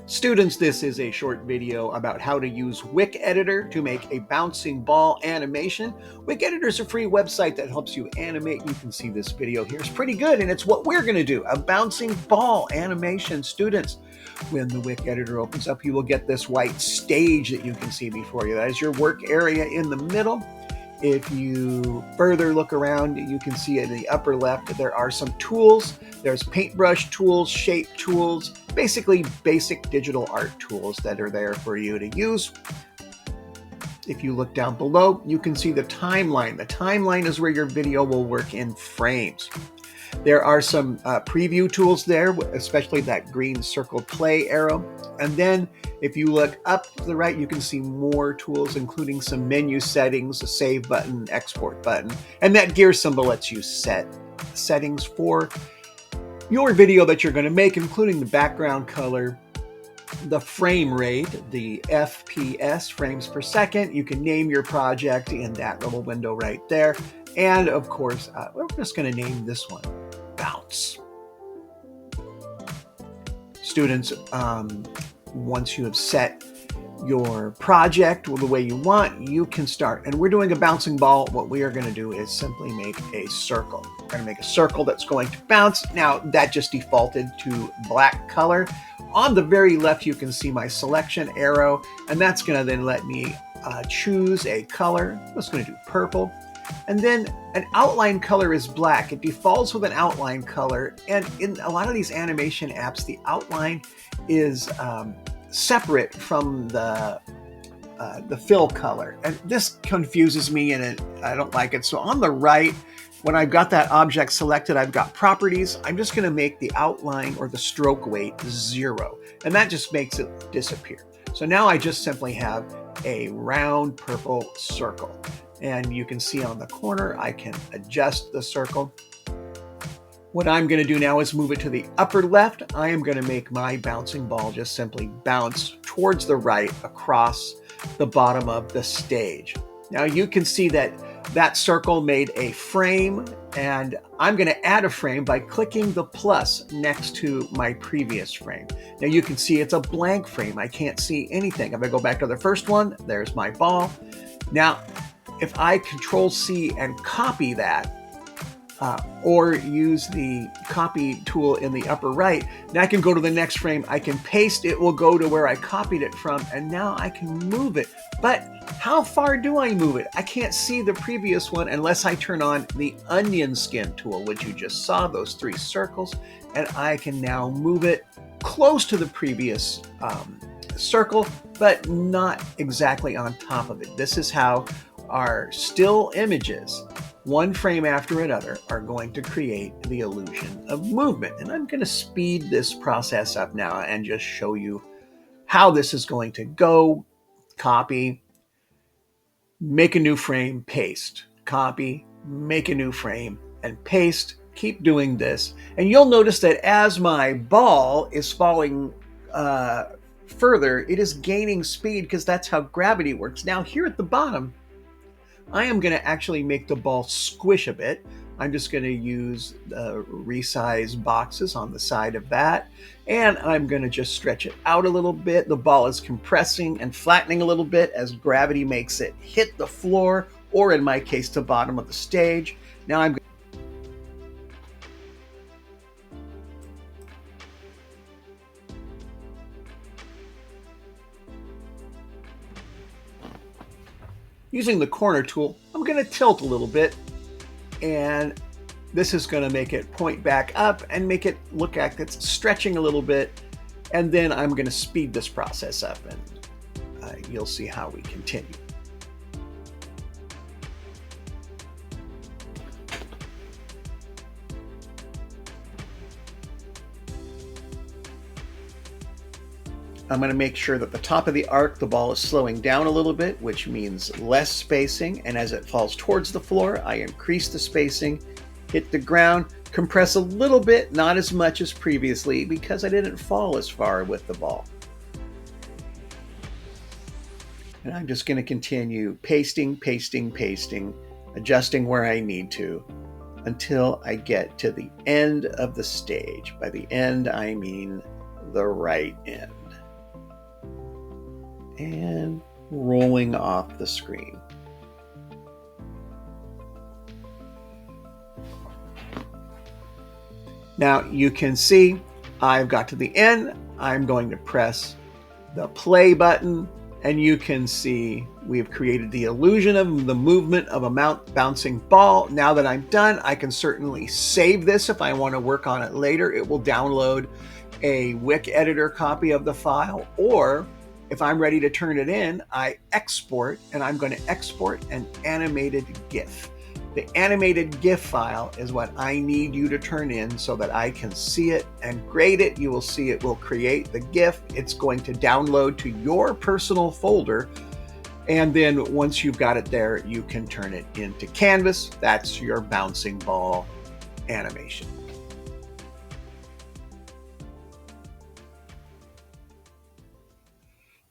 Students, this is a short video about how to use Wick Editor to make a bouncing ball animation. Wick Editor is a free website that helps you animate. You can see this video here is pretty good, and it's what we're going to do, a bouncing ball animation. Students, when the Wick Editor opens up, you will get this white stage that you can see before you. That is your work area in the middle. If you further look around, you can see in the upper left there are some tools. There's paintbrush tools, shape tools, basically basic digital art tools that are there for you to use. If you look down below, you can see the timeline. The timeline is where your video will work in frames. There are some preview tools there, especially that green circled play arrow. And then if you look up to the right, you can see more tools, including some menu settings, a save button, export button, and that gear symbol lets you set settings for your video that you're going to make, including the background color, the frame rate, the FPS, frames per second. You can name your project in that little window right there. And of course, we're just going to name this one Bounce. Students, once you have set your project the way you want, you can start. And we're doing a bouncing ball. What we are going to do is simply make a circle. We're going to make a circle that's going to bounce. Now, that just defaulted to black color. On the very left, you can see my selection arrow, and that's going to then let me choose a color. I'm just going to do purple. And then an outline color is black. It defaults with an outline color. And in a lot of these animation apps, the outline is separate from the fill color. And this confuses me and I don't like it. So on the right, when I've got that object selected, I've got properties. I'm just going to make the outline or the stroke weight 0. And that just makes it disappear. So now I just simply have a round purple circle. And you can see on the corner, I can adjust the circle. What I'm going to do now is move it to the upper left. I am going to make my bouncing ball just simply bounce towards the right across the bottom of the stage. Now you can see that that circle made a frame, and I'm going to add a frame by clicking the plus next to my previous frame. Now you can see it's a blank frame. I can't see anything. If I go back to the first one, there's my ball. Now, if I Control-C and copy that, or use the copy tool in the upper right, now I can go to the next frame, I can paste, it will go to where I copied it from, and now I can move it. But how far do I move it? I can't see the previous one unless I turn on the onion skin tool, which you just saw, those 3 circles, and I can now move it close to the previous circle, but not exactly on top of it. This is how our still images, one frame after another, are going to create the illusion of movement. And I'm going to speed this process up now and just show you how this is going to go. Copy, make a new frame, paste, copy, make a new frame, and paste. Keep doing this. And you'll notice that as my ball is falling further, it is gaining speed because that's how gravity works. Now here at the bottom, I am going to actually make the ball squish a bit. I'm just going to use the resize boxes on the side of that, and I'm going to just stretch it out a little bit. The ball is compressing and flattening a little bit as gravity makes it hit the floor, or in my case, the bottom of the stage. Now I'm using the corner tool, I'm going to tilt a little bit, and this is going to make it point back up and make it look like it's stretching a little bit. And then I'm going to speed this process up, and you'll see how we continue. I'm going to make sure that the top of the arc, the ball is slowing down a little bit, which means less spacing. And as it falls towards the floor, I increase the spacing, hit the ground, compress a little bit, not as much as previously because I didn't fall as far with the ball. And I'm just going to continue pasting, pasting, pasting, adjusting where I need to until I get to the end of the stage. By the end, I mean the right end. and rolling off the screen. Now you can see I've got to the end. I'm going to press the play button, and you can see we've created the illusion of the movement of a bouncing ball. Now that I'm done, I can certainly save this if I want to work on it later. It will download a Wick Editor copy of the file, or if I'm ready to turn it in, I export, and I'm going to export an animated GIF. The animated GIF file is what I need you to turn in so that I can see it and grade it. You will see it will create the GIF. It's going to download to your personal folder. And then once you've got it there, you can turn it into Canvas. That's your bouncing ball animation.